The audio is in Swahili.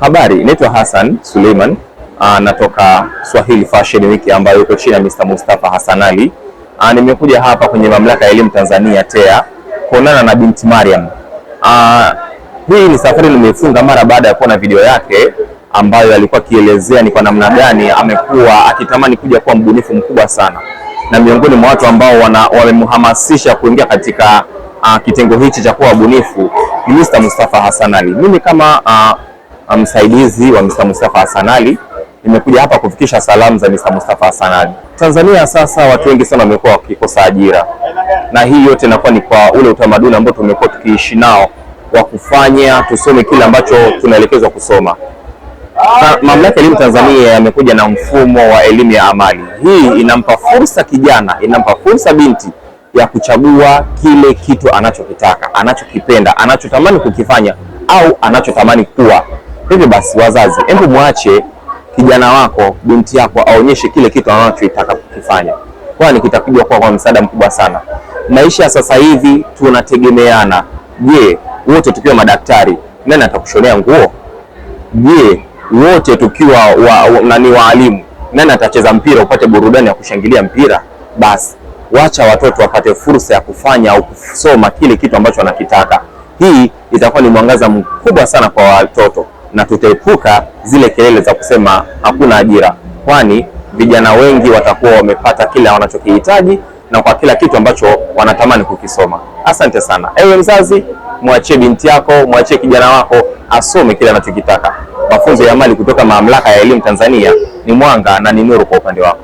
Habari, naitwa Hassan Suleiman, natoka Swahili Fashion Week ambayo iko chini ya Mr. Mustafa Hassan Ali. Nimekuja hapa kwenye Mamlaka ya Elimu Tanzania TEA kuonana na binti Mariam. Hii ni safari nimefunga mara baada ya kuona video yake ambayo alikuwa akielezea ni kwa namna gani amekuwa akitamani kuja kuwa mbunifu mkubwa sana, na miongoni mwa watu ambao wamemhamasisha kuingia katika kitengo hichi cha kuwa mbunifu ni Mr. Mustafa Hassan Ali. Mimi kama msaidizi wa Mr. Mustafa Hassan Ali nimekuja hapa kufikisha salamu za Mr. Mustafa Hassan Ali. Tanzania sasa watu wengi sana wamekuwa wakikosa ajira, na hii yote inakuwa ni kwa ule utamaduni ambao tumekuwa tukiishi nao wa kufanya tusome kile ambacho tunaelekezwa kusoma. Mamlaka ya Elimu Tanzania yamekuja na mfumo wa elimu ya amali. Hii inampa fursa kijana, inampa fursa binti ya kuchagua kile kitu anachokitaka, anachokipenda, anachotamani kukifanya au anachotamani kuwa. Hivyo basi wazazi, hebu muache kijana wako, binti yako aonyeshe kile kitu anachotaka kukifanya, kwani kitakuja kwa msaada mkubwa sana. Maisha ya sasa hivi tunategemeana. Je, wote tukiwa madaktari, nani atakushonea nguo? Je, wote tukiwa waalimu, nani atacheza mpira upate burudani ya kushangilia mpira? Basi wacha watoto wapate fursa ya kufanya au kusoma kile kitu ambacho wanakitaka. Hii itakuwa ni mwangaza mkubwa sana kwa watoto, na tutaepuka zile kelele za kusema hakuna ajira, kwani vijana wengi watakuwa wamepata kile wanachokihitaji na kwa kila kitu ambacho wanatamani kukisoma. Asante sana. Ewe mzazi, mwachie binti yako, mwachie kijana wako asome kile anachokitaka. Mafunzo ya amali kutoka Mamlaka ya Elimu Tanzania ni mwanga na ni nuru kwa upande wako.